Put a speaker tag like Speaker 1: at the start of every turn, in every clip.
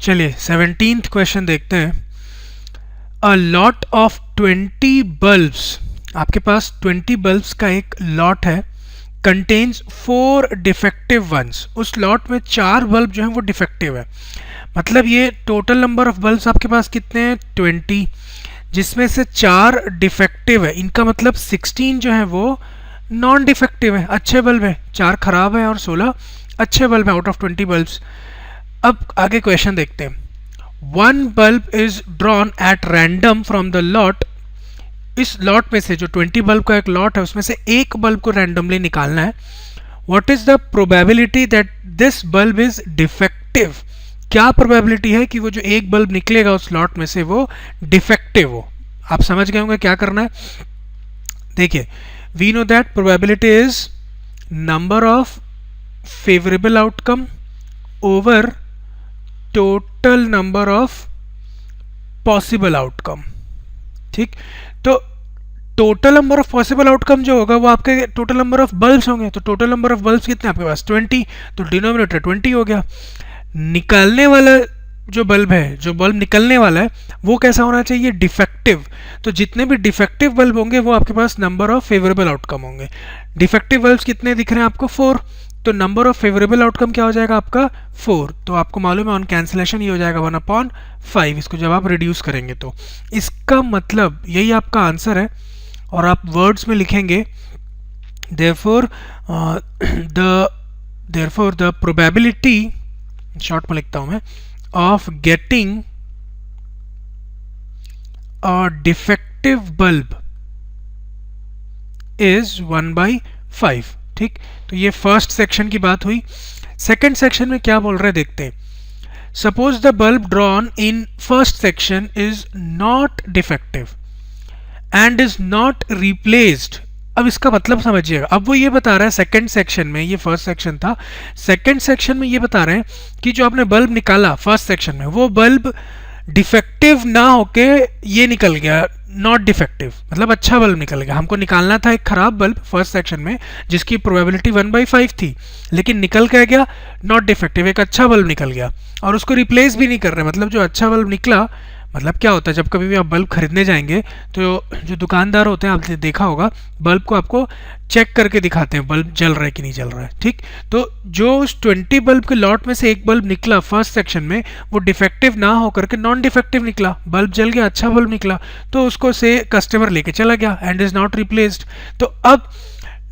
Speaker 1: चलिए 17th question देखते हैं। अ लॉट ऑफ 20 बल्ब्स, आपके पास 20 बल्ब्स का एक लॉट है, कंटेन्स 4 डिफेक्टिव वंस। उस लॉट में 4 बल्ब जो हैं वो डिफेक्टिव है। मतलब ये टोटल नंबर ऑफ बल्ब्स आपके पास कितने हैं 20, जिसमें से 4 डिफेक्टिव है। इनका मतलब 16 जो है वो नॉन डिफेक्टिव है, अच्छे बल्ब है। 4 खराब है और 16 अच्छे बल्ब है आउट ऑफ 20 बल्ब्स। अब आगे क्वेश्चन देखते हैं। 1 bulb is drawn at random from the lot. इस लॉट में से जो 20 बल्ब का एक लॉट है उसमें से एक बल्ब को रैंडमली निकालना है। What is the probability that this bulb is defective? क्या प्रोबेबिलिटी है कि वो जो एक बल्ब निकलेगा उस लॉट में से वो डिफेक्टिव हो? आप समझ गए होंगे क्या करना है। देखिए, we know that probability is number of favourable outcome over total number of possible outcome. ठीक, तो total number of possible outcome जो होगा वो आपके टोटल नंबर ऑफ बल्ब्स होंगे। तो टोटल नंबर ऑफ बल्ब्स कितने आपके पास 20, तो डिनोमिनेटर 20 हो गया। निकालने वाला जो बल्ब है, जो बल्ब निकलने वाला है वो कैसा होना चाहिए? डिफेक्टिव। तो जितने भी डिफेक्टिव बल्ब होंगे वो आपके पास नंबर ऑफ फेवरेबल आउटकम होंगे। डिफेक्टिव बल्ब्स कितने दिख रहे हैं आपको? 4। तो नंबर ऑफ फेवरेबल आउटकम क्या हो जाएगा आपका? 4। तो आपको मालूम है ऑन कैंसिलेशन ये हो जाएगा 1/5। इसको जब आप रिड्यूस करेंगे तो इसका मतलब यही आपका आंसर है। और आप वर्ड्स में लिखेंगे therefore the probability, शॉर्ट में लिखता हूं मैं, of getting a defective bulb is 1/5। ठीक, तो ये फर्स्ट सेक्शन की बात हुई। सेकंड सेक्शन में क्या बोल रहे हैं देखते हैं। Suppose the bulb drawn in first section is not defective and is not replaced. अब इसका मतलब समझिएगा। अब वो ये बता रहा है सेकंड सेक्शन में, ये फर्स्ट सेक्शन था, सेकंड सेक्शन में ये बता रहे हैं कि जो आपने बल्ब निकाला फर्स्ट सेक्शन में वो बल्ब डिफेक्टिव ना होके ये निकल गया नॉट डिफेक्टिव, मतलब अच्छा बल्ब निकल गया। हमको निकालना था एक खराब बल्ब फर्स्ट सेक्शन में जिसकी प्रोबेबिलिटी 1/5 थी, लेकिन निकल क्या गया? नॉट डिफेक्टिव, एक अच्छा बल्ब निकल गया। और उसको रिप्लेस भी नहीं कर रहे, मतलब जो अच्छा बल्ब निकला, मतलब क्या होता है जब कभी भी आप बल्ब खरीदने जाएंगे तो जो दुकानदार होते हैं, आपने देखा होगा, बल्ब को आपको चेक करके दिखाते हैं बल्ब जल रहा है कि नहीं जल रहा है। ठीक, तो जो उस 20 बल्ब के लॉट में से एक बल्ब निकला फर्स्ट सेक्शन में वो डिफेक्टिव ना होकर के नॉन डिफेक्टिव निकला, बल्ब जल गया, अच्छा बल्ब निकला, तो उसको से कस्टमर लेके चला गया एंड इज नॉट रिप्लेस्ड। तो अब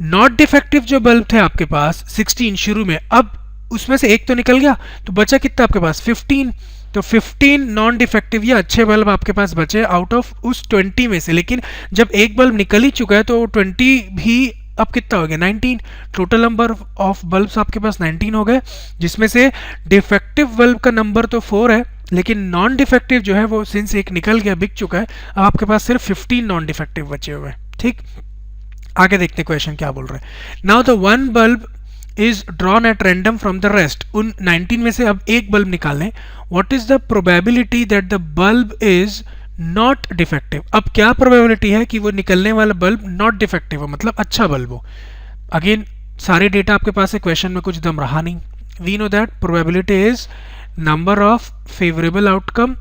Speaker 1: नॉट डिफेक्टिव जो बल्ब थे आपके पास 16 शुरू में, अब उसमें से एक तो निकल गया, तो बचा कितना आपके पास? 15। तो 15 नॉन डिफेक्टिव या अच्छे बल्ब आपके पास बचे आउट ऑफ उस 20 में से। लेकिन जब एक बल्ब निकल ही चुका है तो 20 भी अब कितना हो गया? 19। टोटल नंबर ऑफ बल्ब्स आपके पास 19 हो गए, जिसमें से डिफेक्टिव बल्ब का नंबर तो 4 है, लेकिन नॉन डिफेक्टिव जो है वो सिंस एक निकल गया, बिक चुका है, अब आपके पास सिर्फ 15 नॉन डिफेक्टिव बचे हुए हैं। ठीक, आगे देखते हैं क्वेश्चन क्या बोल रहे हैं। Now the 1 bulb is drawn at random from the rest. उन 19 में से अब एक बल्ब निकाल लें। What is the probability that the bulb is not defective? अब क्या प्रोबेबिलिटी है कि वो निकलने वाला बल्ब नॉट डिफेक्टिव हो, मतलब अच्छा बल्ब हो। अगेन सारे डेटा आपके पास है, क्वेश्चन में कुछ दम रहा नहीं। We know that probability is number of favourable outcome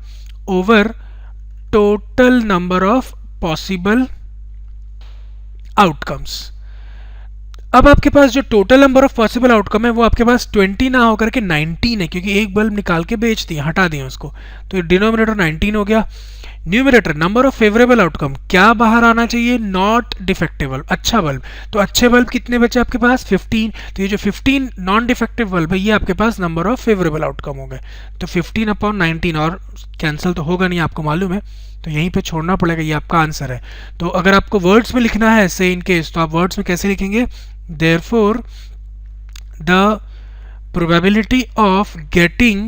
Speaker 1: over total number of possible outcomes. अब आपके पास जो total number of possible outcome है वो आपके पास 20 ना होकर के 19 है, क्योंकि एक बल्ब निकाल के बेच दिया, हटा दिया उसको, तो डिनोमिनेटर 19 हो गया। Numerator number of favourable outcome, क्या बाहर आना चाहिए? नॉट डिफेक्टिव बल्ब, अच्छा बल्ब। तो अच्छे बल्ब कितने बचे आपके पास? 15। तो ये जो 15 नॉन डिफेक्टिव बल्ब है ये आपके पास नंबर ऑफ फेवरेबल आउटकम हो गए। तो 15/19, और कैंसिल तो होगा नहीं, आपको मालूम है, तो यहीं पे छोड़ना पड़ेगा, ये आपका आंसर है। तो अगर आपको वर्ड्स में लिखना है से इन केस, तो आप वर्ड्स में कैसे लिखेंगे? Therefore the probability of getting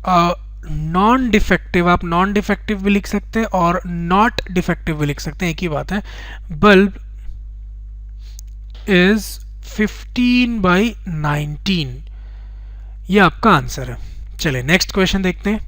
Speaker 1: a non defective, आप नॉन डिफेक्टिव भी लिख सकते हैं और नॉट डिफेक्टिव भी लिख सकते हैं, एक ही बात है। बल्ब इज 15/19, ये आपका आंसर है। चलिए नेक्स्ट क्वेश्चन देखते हैं।